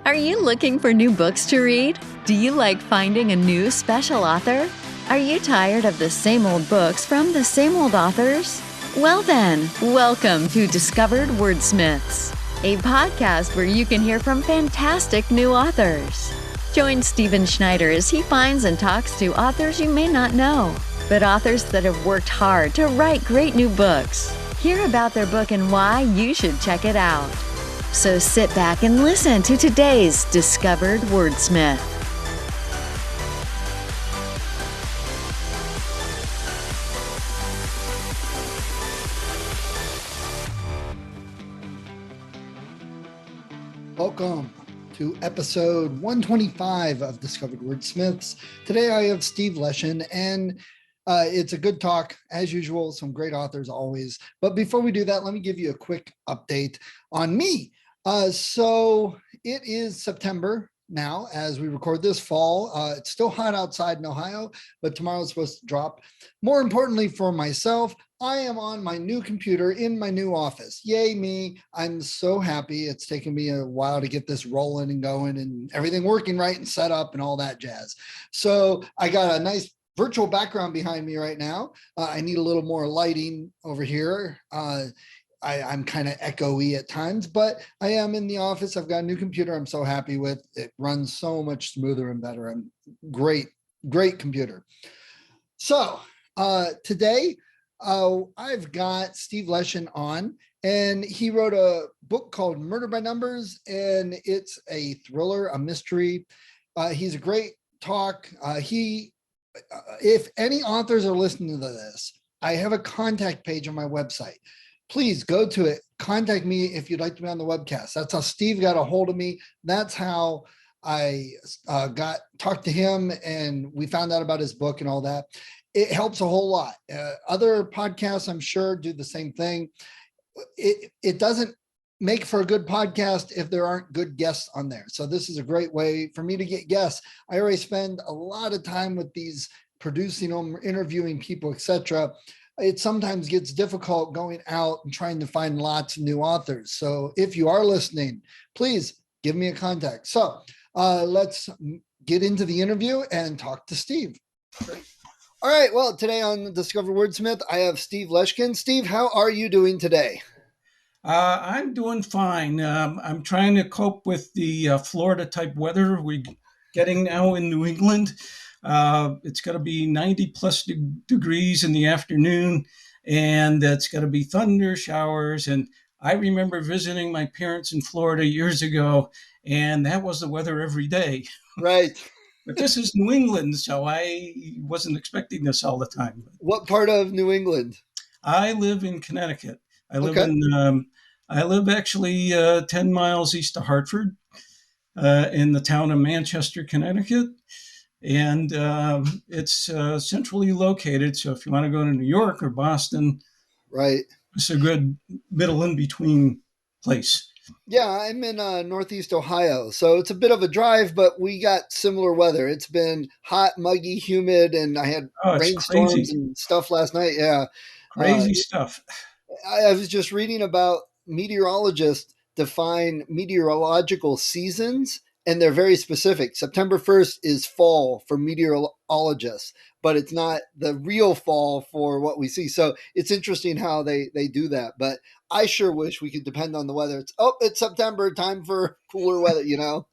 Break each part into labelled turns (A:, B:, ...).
A: Are you looking for new books to read? Do you like finding a new special author? Are you tired of the same old books from the same old authors? Well then, welcome to Discovered Wordsmiths, a podcast where you can hear from fantastic new authors. Join Stephen Schneider as he finds and talks to authors you may not know, but authors that have worked hard to write great new books. Hear about their book and why you should check it out. So sit back and listen to today's Discovered Wordsmith.
B: Welcome to episode 125 of Discovered Wordsmiths. Today I have Steve Leshin, and it's a good talk as usual, some great authors always. But before we do that, let me give you a quick update on me. So it is September now as we record this fall. It's still hot outside in Ohio, but tomorrow is supposed to drop. More importantly for myself, I am on my new computer in my new office. Yay me. I'm so happy. It's taken me a while to get this rolling and going and everything working right and set up and all that jazz. So I got a nice virtual background behind me right now. I need a little more lighting over here. I'm kind of echoey at times, but I am in the office. I've got a new computer I'm so happy with. It runs so much smoother and better. I'm great computer. So today I've got Steve Leshin on, and he wrote a book called Murder by Numbers, and it's a thriller, a mystery. He's a great talk. If any authors are listening to this, I have a contact page on my website. Please go to it. Contact me if you'd like to be on the webcast. That's how Steve got a hold of me. That's how I talked to him, and we found out about his book and all that. It helps a whole lot. Other podcasts, I'm sure, do the same thing. It doesn't make for a good podcast if there aren't good guests on there. So this is a great way for me to get guests. I already spend a lot of time with these, producing them, interviewing people, etc. It sometimes gets difficult going out and trying to find lots of new authors. So if you are listening, please give me a contact. So let's get into the interview and talk to Steve. All right. Well, today on the Discover Wordsmith, I have Steve Leshin. Steve, how are you doing today?
C: I'm doing fine. I'm trying to cope with the Florida type weather we're getting now in New England. It's going to be 90 plus degrees in the afternoon, and it's going to be thunder showers. And I remember visiting my parents in Florida years ago, and that was the weather every day.
B: Right.
C: But this is New England, so I wasn't expecting this all the time.
B: What part of New England?
C: I live in Connecticut. I live actually 10 miles east of Hartford, in the town of Manchester, Connecticut. And it's centrally located. So if you want to go to New York or Boston,
B: right,
C: it's a good middle in between place.
B: Yeah, I'm in Northeast Ohio. So it's a bit of a drive, but we got similar weather. It's been hot, muggy, humid, and I had rainstorms and stuff last night. Yeah.
C: Crazy stuff.
B: I was just reading about meteorologists define meteorological seasons, and they're very specific. September 1st is fall for meteorologists, but it's not the real fall for what we see. So it's interesting how they do that. But I sure wish we could depend on the weather. It's September, time for cooler weather, you know?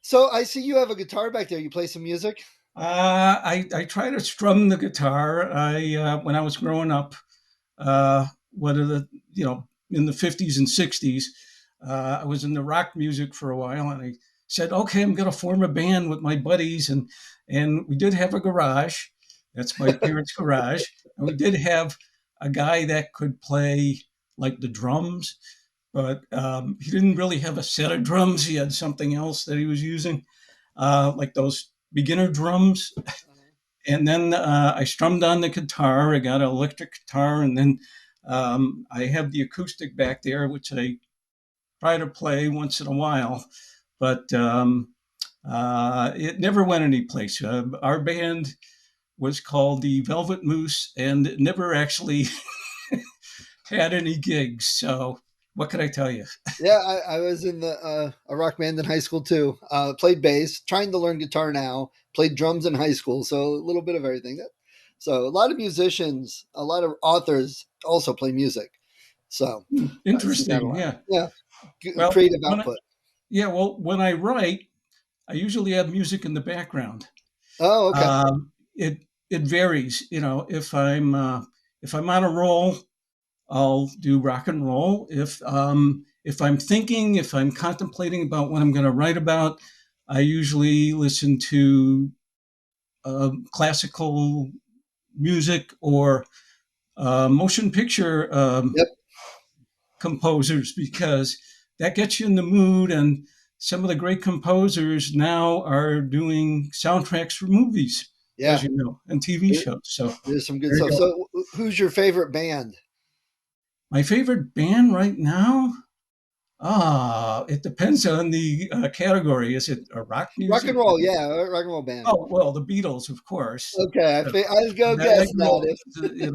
B: So I see you have a guitar back there. You play some music?
C: I try to strum the guitar. When I was growing up, in the 50s and 60s, I was in the rock music for a while, and I said, okay, I'm going to form a band with my buddies. And we did have a garage. That's my parents' garage. And we did have a guy that could play like the drums, but he didn't really have a set of drums. He had something else that he was using, like those beginner drums. And then I strummed on the guitar. I got an electric guitar, and then I have the acoustic back there, which I try to play once in a while, but it never went anyplace. Our band was called the Velvet Moose, and it never actually had any gigs. So what could I tell you?
B: Yeah, I was in a rock band in high school too. Played bass, trying to learn guitar now. Played drums in high school, so a little bit of everything. So a lot of musicians, a lot of authors also play music. So I see that a
C: Interesting.
B: lot.
C: Yeah.
B: Yeah,
C: Well,
B: creative output.
C: when I write, I usually have music in the background.
B: Oh, okay.
C: It varies. If I'm on a roll, I'll do rock and roll. If I'm thinking, if I'm contemplating about what I'm going to write about, I usually listen to classical music or motion picture
B: Yep.
C: composers, because that gets you in the mood. And some of the great composers now are doing soundtracks for movies, as
B: Yeah.
C: you know, and TV
B: There-
C: shows. So
B: There's some good
C: there you
B: stuff.
C: go.
B: So who's your favorite band?
C: My favorite band right now? It depends on the category. Is it a rock
B: Rock and
C: music?
B: roll. Yeah, rock and roll band.
C: Oh, well, the Beatles, of course.
B: Okay,
C: Uh,
B: I was go
C: I
B: guess
C: grew
B: that
C: up
B: if
C: as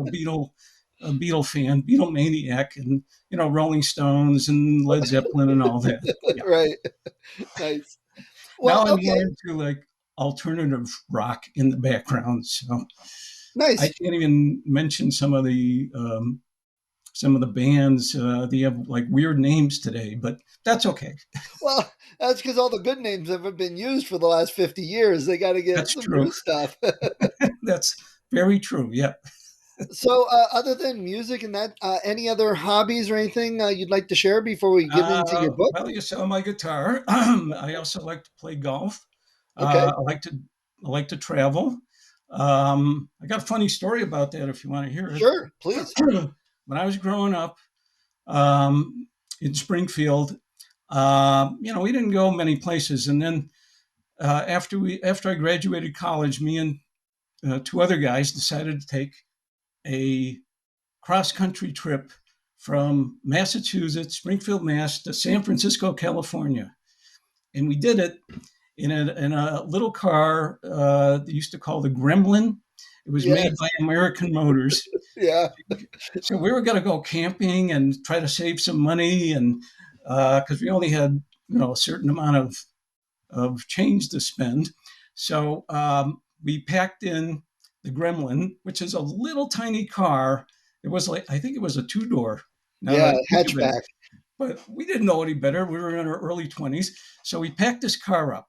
C: a Beatle fan, Beatle maniac, and Rolling Stones and Led Zeppelin and all that. Yeah.
B: right. Nice. Well,
C: Now I'm
B: okay.
C: more into like alternative rock in the background, so I
B: Nice.
C: can't even mention some of the bands. They have like weird names today, but that's okay.
B: Well, that's because all the good names haven't been used for the last 50 years. They got to get
C: That's
B: some
C: true.
B: new stuff.
C: That's very true. Yeah.
B: So, other than music and that, any other hobbies or anything you'd like to share before we get into your book?
C: Well, you saw my guitar. I also like to play golf.
B: Okay,
C: I like to travel. I got a funny story about that if you want to hear it.
B: sure, please.
C: When I was growing up in Springfield, we didn't go many places. And then after I graduated college, me and two other guys decided to take a cross country trip from Massachusetts, Springfield, Mass, to San Francisco, California. And we did it in a little car they used to call the Gremlin. It was made
B: Yes,
C: by American Motors.
B: yeah,
C: So we were going to go camping and try to save some money, and because we only had a certain amount of change to spend. So we packed in the Gremlin, which is a little tiny car. It was like, I think it was a two-door, now that
B: yeah,
C: I think of it.
B: hatchback.
C: But we didn't know any better. We were in our early 20s. So we packed this car up.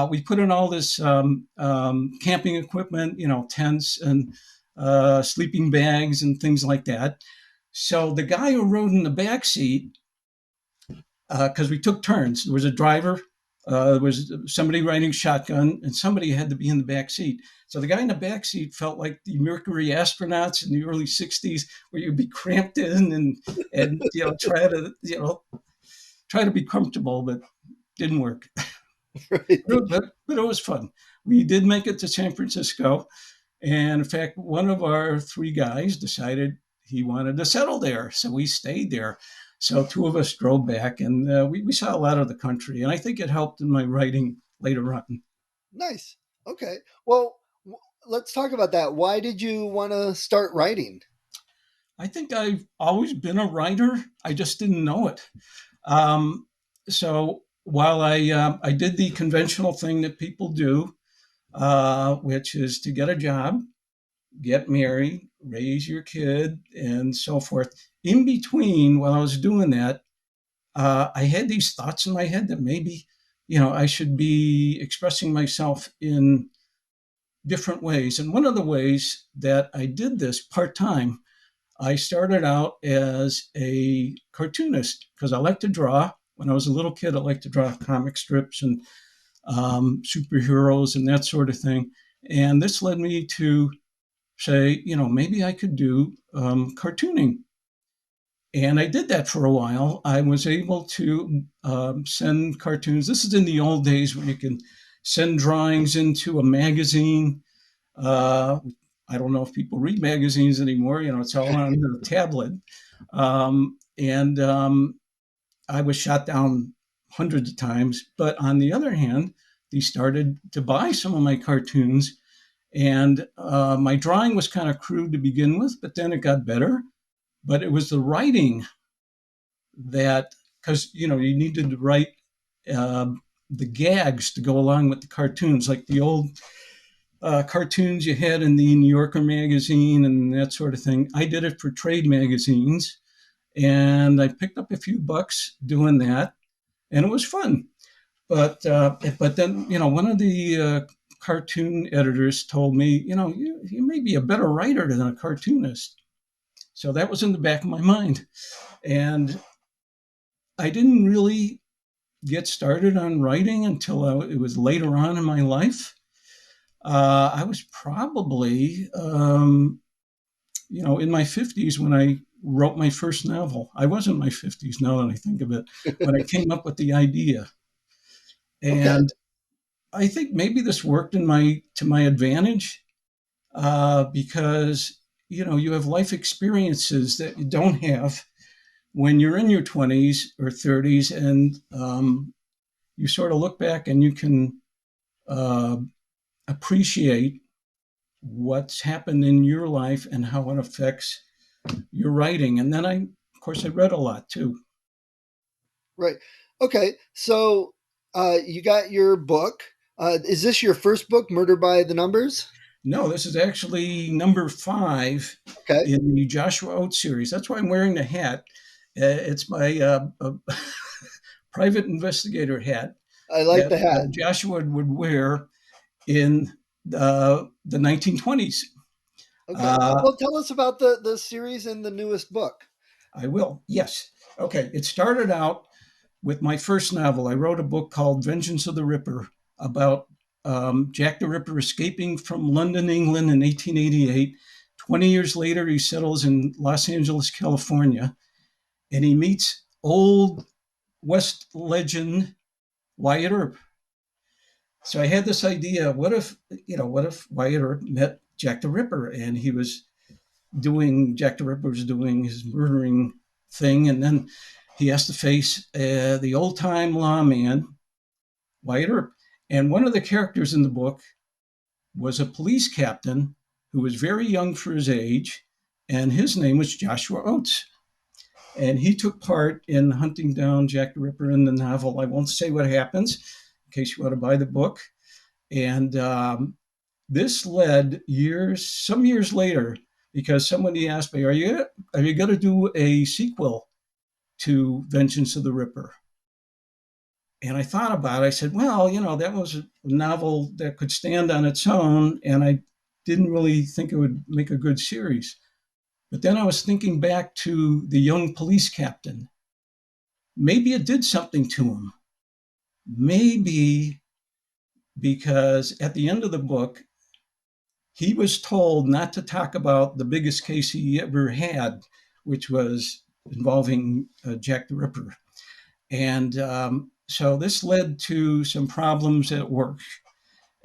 C: We put in all this camping equipment, tents and sleeping bags and things like that. So the guy who rode in the back seat, because we took turns. There was a driver, there was somebody riding shotgun, and somebody had to be in the back seat. So the guy in the back seat felt like the Mercury astronauts in the early '60s, where you'd be cramped in and try to be comfortable, but didn't work.
B: Right.
C: But it was fun. We did make it to San Francisco, and in fact, one of our three guys decided he wanted to settle there, so we stayed there. So two of us drove back, and we saw a lot of the country, and I think it helped in my writing later on.
B: Nice. Okay. Well, let's talk about that. Why did you want to start writing?
C: I think I've always been a writer. I just didn't know it. Um, so while I did the conventional thing that people do, which is to get a job, get married, raise your kid, and so forth. In between, while I was doing that, I had these thoughts in my head that maybe, I should be expressing myself in different ways. And one of the ways that I did this part time, I started out as a cartoonist because I like to draw. When I was a little kid, I liked to draw comic strips and superheroes and that sort of thing. And this led me to say, maybe I could do cartooning. And I did that for a while. I was able to send cartoons. This is in the old days when you can send drawings into a magazine. Uh, I don't know if people read magazines anymore. It's all on the tablet. And I was shot down hundreds of times. But on the other hand, they started to buy some of my cartoons. And my drawing was kind of crude to begin with, but then it got better. But it was the writing that, because you needed to write the gags to go along with the cartoons, like the old cartoons you had in the New Yorker magazine and that sort of thing. I did it for trade magazines, and I picked up a few bucks doing that, and it was fun. But then one of the cartoon editors told me, you may be a better writer than a cartoonist. So that was in the back of my mind, and I didn't really get started on writing until it was later on in my life. I was probably, in my 50s when I wrote my first novel. I was in my 50s now that I think of it, when I came up with the idea.
B: Okay.
C: And I think maybe this worked to my advantage because, you have life experiences that you don't have when you're in your 20s or 30s. And you sort of look back and you can uh, appreciate what's happened in your life and how it affects your writing. And then of course, I read a lot too.
B: Right. Okay. So you got your book. Is this your first book, Murder by the Numbers?
C: No, this is actually number 5
B: Okay.
C: in the Joshua Oates series. That's why I'm wearing the hat. It's my private investigator hat
B: I like
C: that
B: the hat.
C: Joshua would wear in the 1920s.
B: Okay.
C: Uh,
B: Well, tell us about the series and the newest book.
C: I will. Yes. Okay. It started out with my first novel. I wrote a book called Vengeance of the Ripper about Jack the Ripper escaping from London, England in 1888. 20 years later, he settles in Los Angeles, California, and he meets old West legend Wyatt Earp. So I had this idea: what if Wyatt Earp met Jack the Ripper, and Jack the Ripper was doing his murdering thing, and then he has to face the old time lawman Wyatt Earp. And one of the characters in the book was a police captain who was very young for his age, and his name was Joshua Oates. And he took part in hunting down Jack the Ripper in the novel. I won't say what happens in case you want to buy the book. And this led some years later, because somebody asked me, are you going to do a sequel to Vengeance of the Ripper? And I thought about it. I said, well, that was a novel that could stand on its own, and I didn't really think it would make a good series. But then I was thinking back to the young police captain. Maybe it did something to him. Maybe because at the end of the book, he was told not to talk about the biggest case he ever had, which was involving Jack the Ripper. And so this led to some problems at work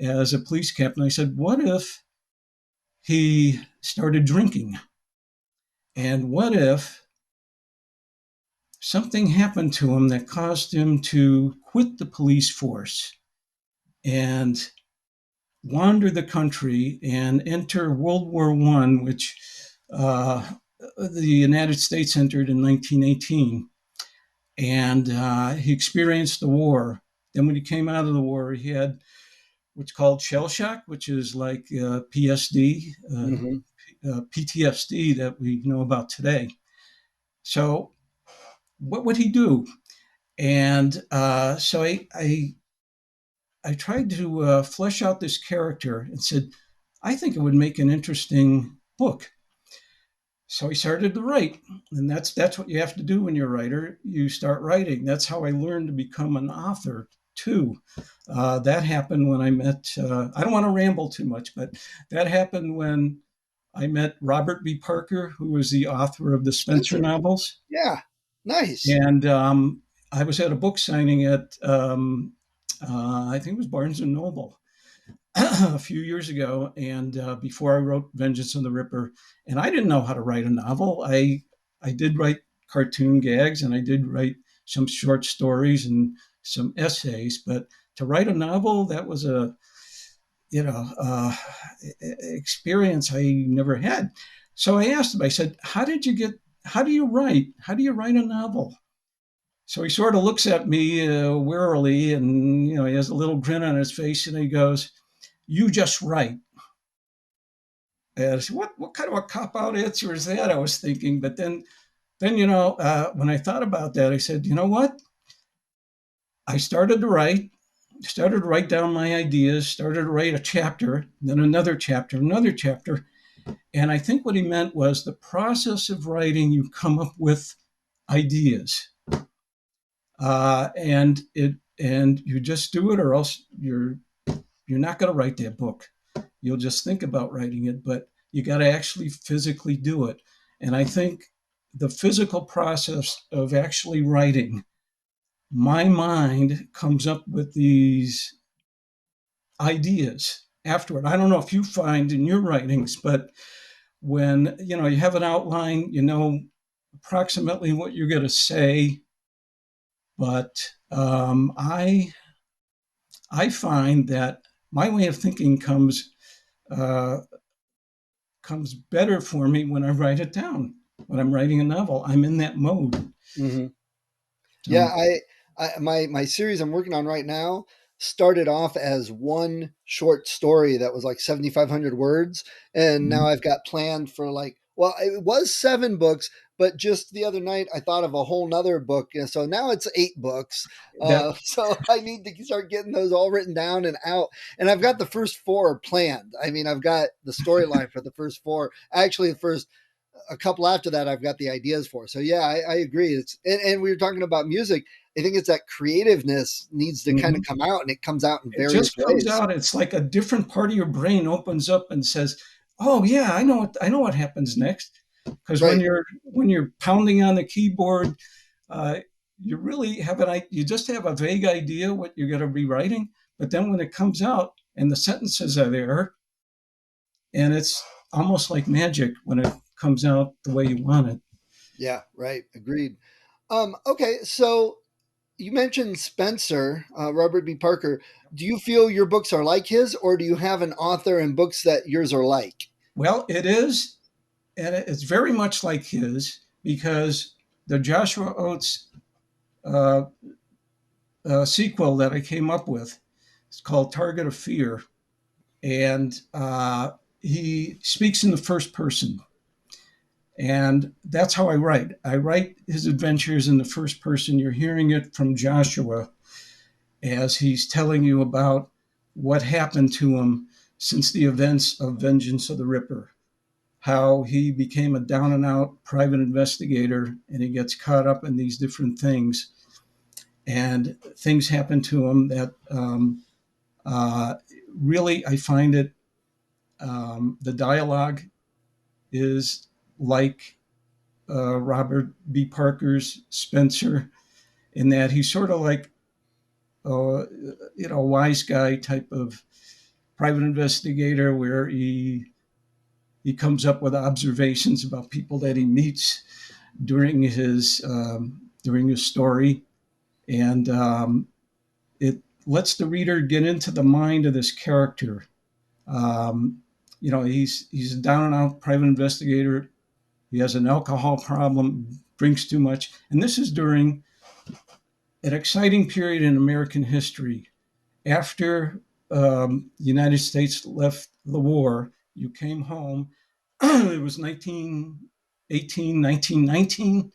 C: as a police captain. I said, what if he started drinking? And what if something happened to him that caused him to quit the police force and wander the country and enter World War I, which the United States entered in 1918. And he experienced the war. Then when he came out of the war, he had what's called shell shock, which is like
B: Mm-hmm.
C: PTSD that we know about today. So what would he do? And so I tried to flesh out this character and said, I think it would make an interesting book. So I started to write, and that's what you have to do when you're a writer. You start writing. That's how I learned to become an author too. That happened when I met. I don't want to ramble too much, but that happened when I met Robert B. Parker, who was the author of the Spencer
B: Spencer.
C: novels,
B: Yeah. Nice.
C: and I was at a book signing at I think it was Barnes and Noble a few years ago, and before I wrote Vengeance on the Ripper, and I didn't know how to write a novel. I did write cartoon gags, and I did write some short stories and some essays, but to write a novel, that was a you know uh, experience I never had. So I asked him. I said, How do you write? How do you write a novel?" So he sort of looks at me wearily, and he has a little grin on his face, and he goes, "You just write." And I said, "What kind of a cop out answer is that?" I was thinking, but then when I thought about that, I said, "You know what? I started to write down my ideas, started to write a chapter, then another chapter." And I think what he meant was the process of writing, you come up with ideas, and you just do it, or else you're not going to write that book. You'll just think about writing it, but you got to actually physically do it. And I think the physical process of actually writing, my mind comes up with these ideas afterward. I don't know if you find in your writings, but when you have an outline, approximately what you're going to say, but I find that my way of thinking uh, comes better for me when I write it down. When I'm writing a novel, I'm in that mode.
B: Mm-hmm. Yeah,
C: So
B: my series I'm working on right now started off as one short story that was like 7,500 words, and now I've got planned for like, well, it was 7 books, but just the other night I thought of a whole nother book, and so now it's 8 books.
C: that
B: So I need to start getting those all written down and out, and I've got the first 4 planned. I mean, I've got the storyline for the first 4. Actually, the first a couple after that I've got the ideas for. So yeah, I agree. And we were talking about music. I think it's that creativeness needs to kind of
C: mhm.
B: come out, and it comes out in
C: It
B: various
C: just comes
B: ways.
C: out. It's like a different part of your brain opens up and says, "Oh yeah, I know what happens next." Because
B: Right.
C: when you're pounding on the keyboard, uh, you really have you just have a vague idea what you're going to be writing, but then when it comes out and the sentences are there, and it's almost like magic when it comes out the way you want it.
B: Yeah, right. Agreed. Okay, so you mentioned Spencer, Robert B. Parker. Do you feel your books are like his, or do you have an author and books that yours are like?
C: Well, it is, and it's very much like his, because the Joshua Oates uh, sequel that I came up with, it's called Target of Fear, and he speaks in the first person. And that's how I write. I write his adventures in the first person. You're hearing it from Joshua as he's telling you about what happened to him since the events of Vengeance of the Ripper, how he became a down and out private investigator, and he gets caught up in these different things. And things happen to him that uh, really, I find it, the dialogue is like Robert B. Parker's Spencer, in that he's sort of like, uh, wise guy type of private investigator, where he comes up with observations about people that he meets during his story, and it lets the reader get into the mind of this character. Um, he's a down and out private investigator. He has an alcohol problem, drinks too much, and this is during an exciting period in American history. After the United States left the war, you came home. It was 1918, 1919.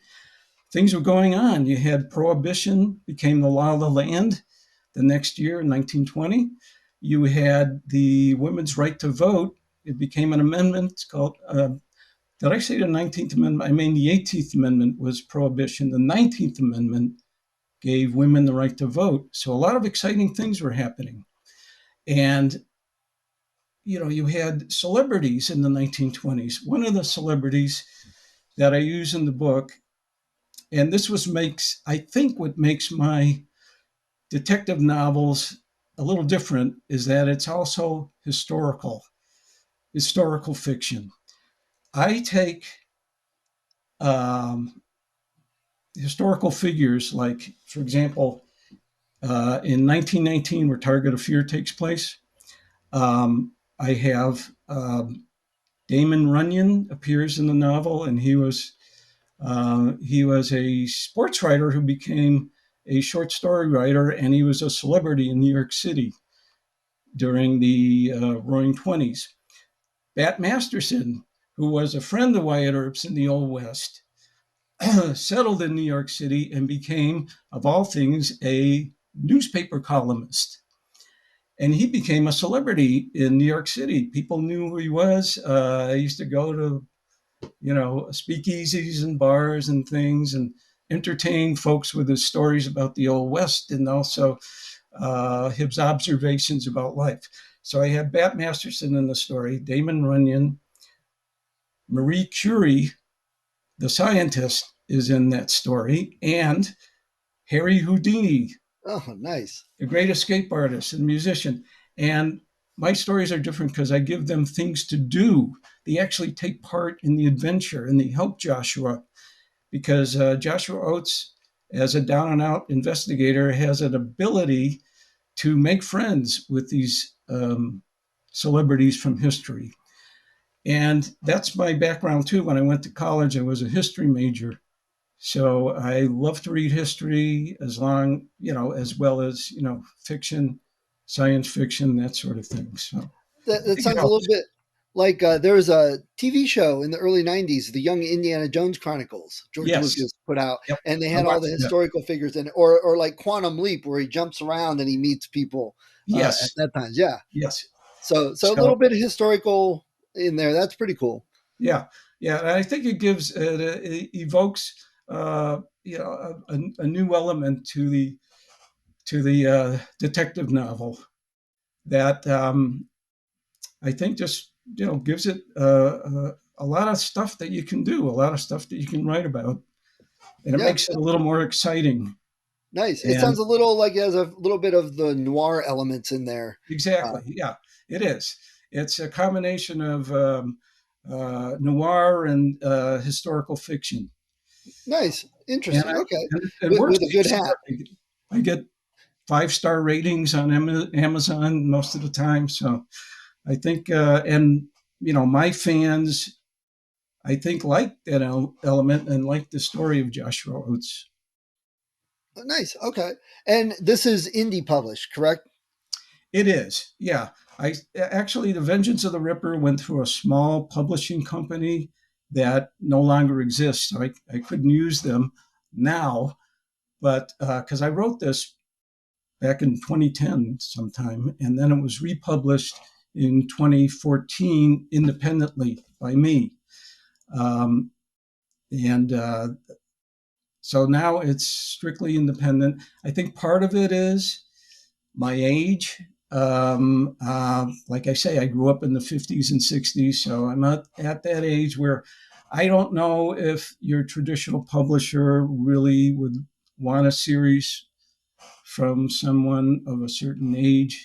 C: Things were going on. You had prohibition, became the law of the land the next year in 1920. You had the women's right to vote. It became an amendment called, did I say the 19th Amendment? I mean, the 18th Amendment was prohibition. The 19th Amendment gave women the right to vote. So a lot of exciting things were happening. And, you had celebrities in the 1920s. One of the celebrities that I use in the book, and this was I think what makes my detective novels a little different, is that it's also historical fiction. I take um, historical figures, like, for example, in 1919, where Target of Fear takes place, I have Damon Runyon appears in the novel, and he was He was a sports writer who became a short story writer, and he was a celebrity in New York City during the Roaring Twenties. Bat Masterson, who was a friend of Wyatt Earp's in the Old West, settled in New York City and became, of all things, a newspaper columnist. And he became a celebrity in New York City. People knew who he was. I used to go to, speakeasies and bars and things and entertain folks with his stories about the Old West and also his observations about life. So I had Bat Masterson in the story, Damon Runyon, Marie Curie, the scientist, is in that story, and Harry Houdini,
B: Oh, nice.
C: the great escape artist and musician. And my stories are different because I give them things to do. They actually take part in the adventure and they help Joshua because Joshua Oates, as a down and out investigator, has an ability to make friends with these celebrities from history. And that's my background too. When I went to college, I was a history major. So I love to read history as well as, fiction, science fiction, that sort of thing. So I
B: That
C: think it
B: sounds a little
C: helps.
B: bit like there was a TV show in the early 90s, The Young Indiana Jones Chronicles, George
C: Yes.
B: Lucas put out,
C: Yep.
B: and they
C: I
B: had all the
C: watched that.
B: historical figures in it, or like Quantum Leap, where he jumps around and he meets people at
C: Yes.
B: that time. Yeah.
C: Yes.
B: So a little
C: So
B: bit of historical in there. That's pretty cool.
C: yeah. Yeah. And I think it evokes, a new element to the detective novel that I think just gives it a lot of stuff that you can do, a lot of stuff that you can write about, and it
B: Yeah.
C: makes it a little more exciting.
B: Nice. It
C: And
B: sounds a little like it has a little bit of the noir elements in there.
C: exactly, yeah, it is. It's a combination of noir and historical fiction,
B: Nice.
C: and,
B: Interesting. Okay.
C: it works.
B: With a good hat.
C: I get 5-star ratings on Amazon most of the time, so I think, and my fans, I think, like that element and like the story of Joshua Oates.
B: Nice. Okay. And this is indie published, correct?
C: It is, yeah. I actually, The Vengeance of the Ripper went through a small publishing company that no longer exists. So I couldn't use them now, but because I wrote this back in 2010 sometime, and then it was republished in 2014 independently by me. Um, and So now it's strictly independent. I think part of it is my age. Like I say, I grew up in the 50s and 60s, so I'm at that age where I don't know if your traditional publisher really would want a series from someone of a certain age.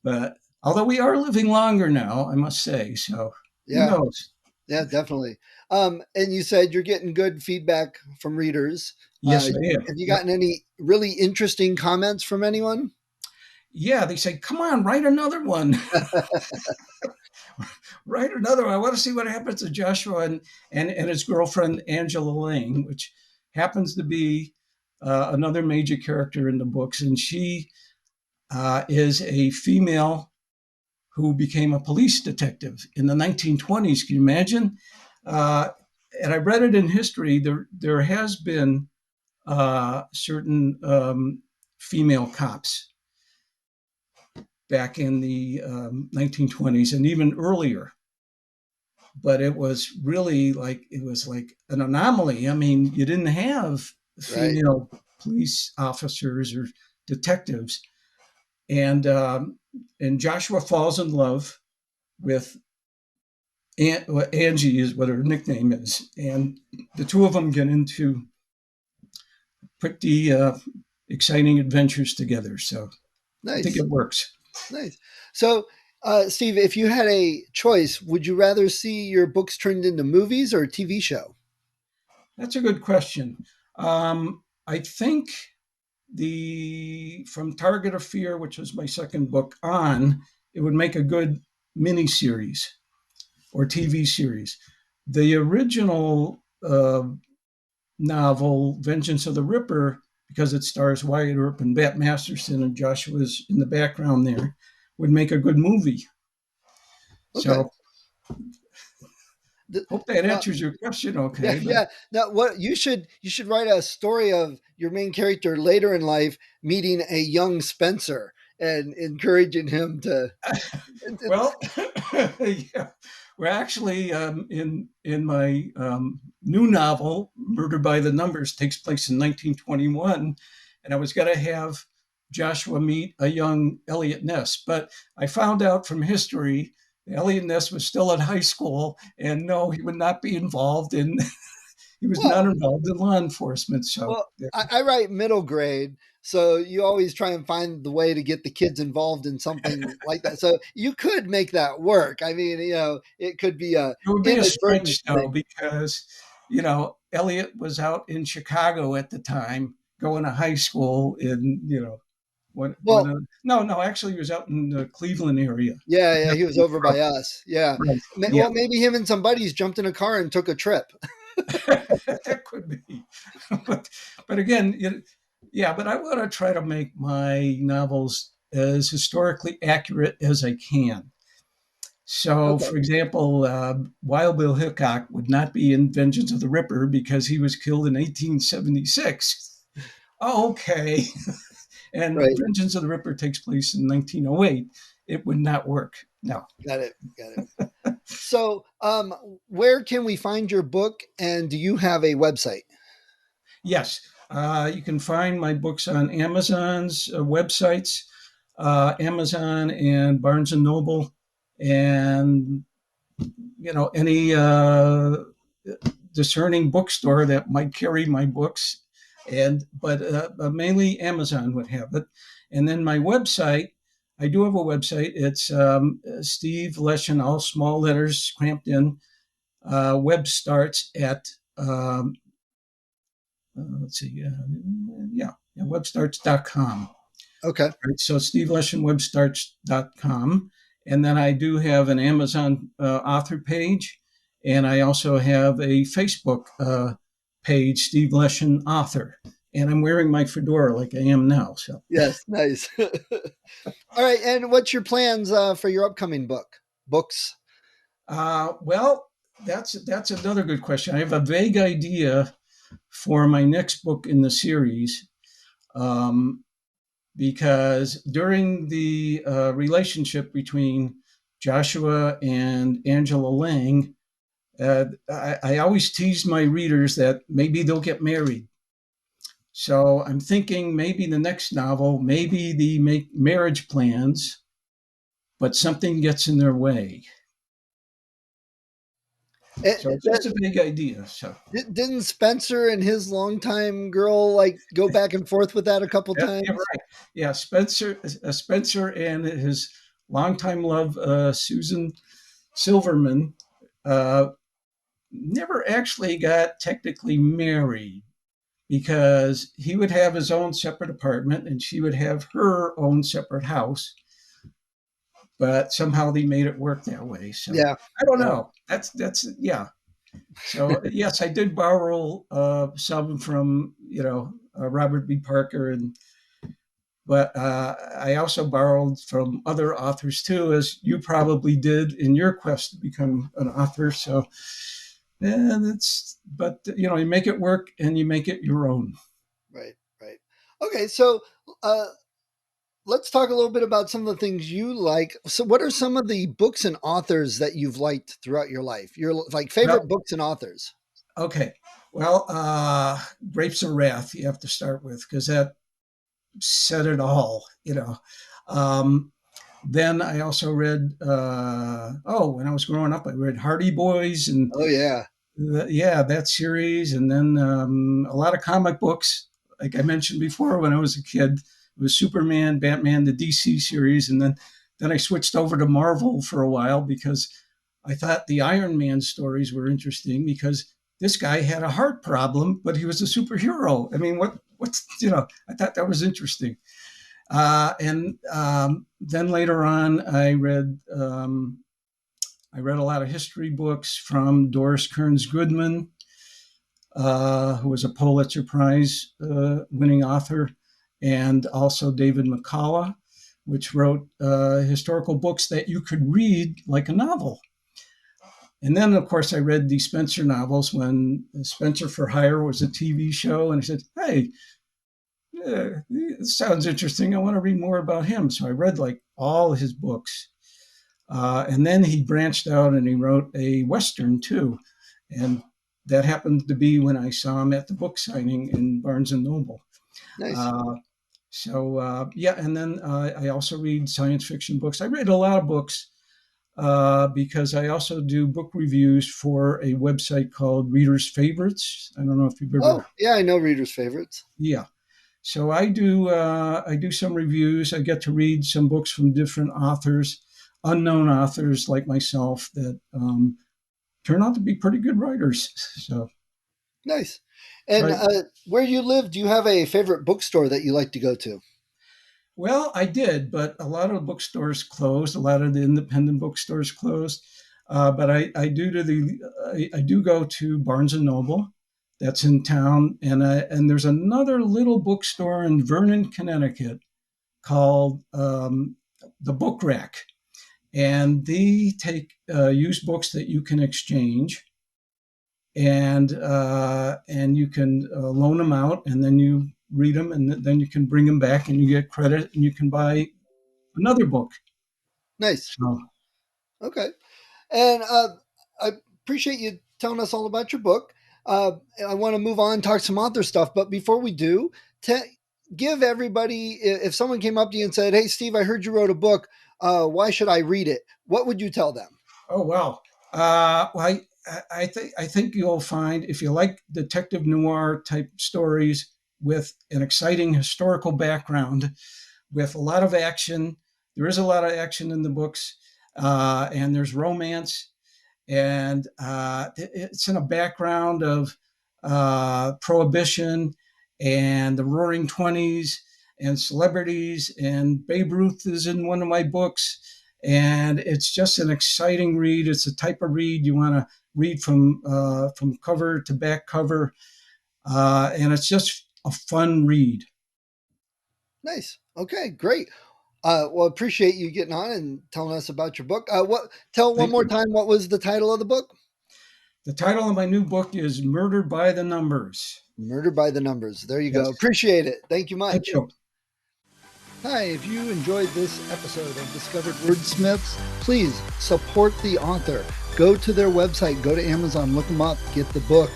C: But although we are living longer now, I must say, so who
B: Yeah.
C: knows?
B: Yeah, definitely. And you said you're getting good feedback from readers.
C: Yes, I am.
B: Have you
C: Yep.
B: gotten any really interesting comments from anyone?
C: Yeah, they say, come on, write another one. Write another one. I want to see what happens to Joshua and his girlfriend Angela Lang, which happens to be another major character in the books, and she is a female who became a police detective in the 1920s. Can you imagine? Uh, and I read it in history. There has been certain female cops back in the 1920s and even earlier, but it was like an anomaly. I mean, you didn't have
B: Right.
C: female police officers or detectives, and Joshua falls in love with Angie, is what her nickname is, and the two of them get into pretty exciting adventures together. So I think
B: Nice.
C: it works.
B: Nice. So, Steve, if you had a choice, would you rather see your books turned into movies or a TV show?
C: That's a good question. I think the From Target of Fear, which was my second book, on, it would make a good mini series or TV series. The original novel, Vengeance of the Ripper, because it stars Wyatt Earp and Bat Masterson and Joshua's in the background there, would make a good movie.
B: Okay.
C: So hope that
B: Now,
C: answers your question
B: yeah,
C: okay. But
B: yeah. Now, what you should write a story of your main character later in life meeting a young Spencer and encouraging him to.
C: well, yeah. Well, actually, in my new novel, Murder by the Numbers, takes place in 1921, and I was going to have Joshua meet a young Elliot Ness, but I found out from history Elliot Ness was still in high school, and no, he would not be involved in. He was not
B: Well,
C: involved in law enforcement. So
B: well, I write middle grade, so you always try and find the way to get the kids involved in something like that. So you could make that work. I mean, it could be a
C: it would be a
B: inadvertent
C: stretch though,
B: thing.
C: because Elliot was out in Chicago at the time, going to high school in
B: Well,
C: no, actually he was out in the Cleveland area.
B: yeah, yeah,
C: That's
B: he was
C: where he's
B: over
C: from.
B: by us. Yeah.
C: Right. Yeah,
B: Well, maybe him and some buddies jumped in a car and took a trip.
C: that could be. but but again, yeah, but I want to try to make my novels as historically accurate as I can. So,
B: Okay.
C: for example, Wild Bill Hickok would not be in Vengeance of the Ripper because he was killed in 1876. Oh, okay. And
B: Right.
C: Vengeance of the Ripper takes place in 1908. It would not work. No.
B: Got it. Got it. So, where can we find your book? And do you have a website?
C: Yes. You can find my books on Amazon's websites, Amazon and Barnes and Noble, and any discerning bookstore that might carry my books, but mainly Amazon would have it. And then my website, I do have a website. It's Steve Leshin, all small letters cramped in. Web starts at let's see, webstarts.com.
B: Okay.
C: Right, so steveleshinwebstarts.com. And then I do have an Amazon author page, and I also have a Facebook page, Steve Leshin Author. And I'm wearing my fedora like I am now. So,
B: Yes. Nice. All right. And what's your plans for your upcoming books?
C: well, that's another good question. I have a vague idea for my next book in the series. Because during the relationship between Joshua and Angela Lang, I always tease my readers that maybe they'll get married. So I'm thinking maybe the next novel, maybe they make marriage plans, but something gets in their way. So it's just a big idea. So
B: Didn't Spencer and his longtime girl like go back and forth with that a couple
C: you're
B: times?
C: right. Yeah, Spencer and his longtime love, Susan Silverman, uh, never actually got technically married because he would have his own separate apartment and she would have her own separate house. But somehow they made it work that way. So
B: Yeah.
C: I don't
B: Yeah.
C: know. That's yeah. So yes, I did borrow some from Robert B. Parker, but I also borrowed from other authors too, as you probably did in your quest to become an author. So and you make it work and you make it your own.
B: Right. Right. Okay. So, uh, let's talk a little bit about some of the things you like. So, what are some of the books and authors that you've liked throughout your life? Your like favorite
C: Well,
B: books and authors?
C: okay. Well, Grapes of Wrath you have to start with because that said it all. Um, then I also read, when I was growing up, I read Hardy Boys and
B: Oh yeah.
C: that series. And then a lot of comic books. Like I mentioned before, when I was a kid, it was Superman, Batman, the DC series. And then I switched over to Marvel for a while because I thought the Iron Man stories were interesting because this guy had a heart problem, but he was a superhero. I mean, I thought that was interesting. And then later on, I read a lot of history books from Doris Kearns Goodman. who was a Pulitzer Prize winning author, and also David McCullough, which wrote historical books that you could read like a novel. And then, of course, I read the Spencer novels when Spencer for Hire was a TV show. And I said, hey, this sounds interesting. I want to read more about him. So I read like all his books. And then he branched out and he wrote a Western too. And that happened to be when I saw him at the book signing in Barnes and Noble.
B: Nice.
C: And then I also read science fiction books. I read a lot of books because I also do book reviews for a website called Reader's Favorites. I don't know if you've ever.
B: Oh, yeah, I know Reader's Favorites.
C: Yeah. So I do some reviews. I get to read some books from different authors, unknown authors like myself that turn out to be pretty good writers. So
B: nice. And right. Where you live, do you have a favorite bookstore that you like to go to?
C: Well, I did, but a lot of the bookstores closed. A lot of the independent bookstores closed. But I do go to Barnes and Noble. That's in town, and there's another little bookstore in Vernon, Connecticut, called the Book Rack, and they take used books that you can exchange, and you can loan them out, and then you read them, and then you can bring them back, and you get credit, and you can buy another book.
B: Nice.
C: So,
B: okay, and I appreciate you telling us all about your book. I want to move on, talk some author stuff. But before we do, give everybody, if someone came up to you and said, hey, Steve, I heard you wrote a book. Why should I read it? What would you tell them?
C: Oh, wow. Well, I think you'll find, if you like detective noir type stories with an exciting historical background, with a lot of action, there is a lot of action in the books, and there's romance. And it's in a background of Prohibition and the Roaring '20s and celebrities, and Babe Ruth is in one of my books. And it's just an exciting read. It's a type of read you want to read from cover to back cover. And it's just a fun read.
B: Nice. Okay, great. Well, appreciate you getting on and telling us about your book. Tell one more time, what was the title of the book?
C: The title of my new book is Murder by the Numbers.
B: Murder by the Numbers. There you go. Appreciate it. Thank you much.
C: Thank you.
B: Hi, if you enjoyed this episode of Discovered Wordsmiths, please support the author. Go to their website, go to Amazon, look them up, get the book.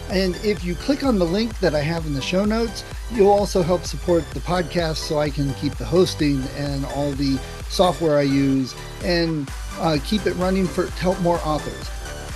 B: And if you click on the link that I have in the show notes, you'll also help support the podcast so I can keep the hosting and all the software I use and keep it running to help more authors.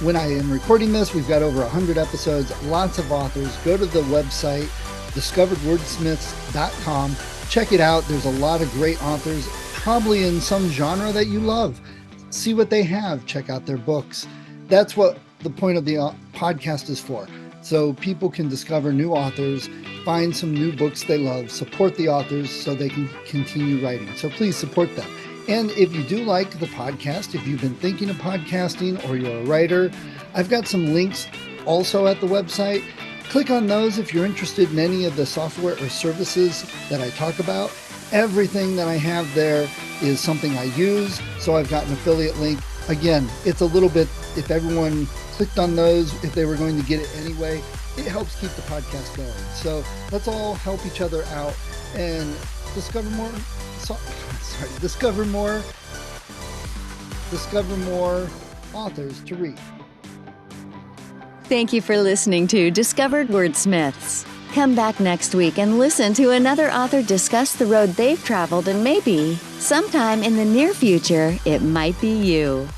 B: When I am recording this, we've got over 100 episodes, lots of authors. Go to the website, discoveredwordsmiths.com. Check it out. There's a lot of great authors, probably in some genre that you love. See what they have. Check out their books. That's what the point of the podcast is for. So people can discover new authors, find some new books they love, support the authors so they can continue writing. So please support them. And if you do like the podcast, if you've been thinking of podcasting or you're a writer, I've got some links also at the website. Click on those if you're interested in any of the software or services that I talk about. Everything that I have there is something I use. So I've got an affiliate link. Again, it's a little bit, if everyone clicked on those, if they were going to get it anyway, it helps keep the podcast going. So let's all help each other out and discover more authors to read.
A: Thank you for listening to Discovered Wordsmiths. Come back next week and listen to another author discuss the road they've traveled, and maybe, sometime in the near future, it might be you.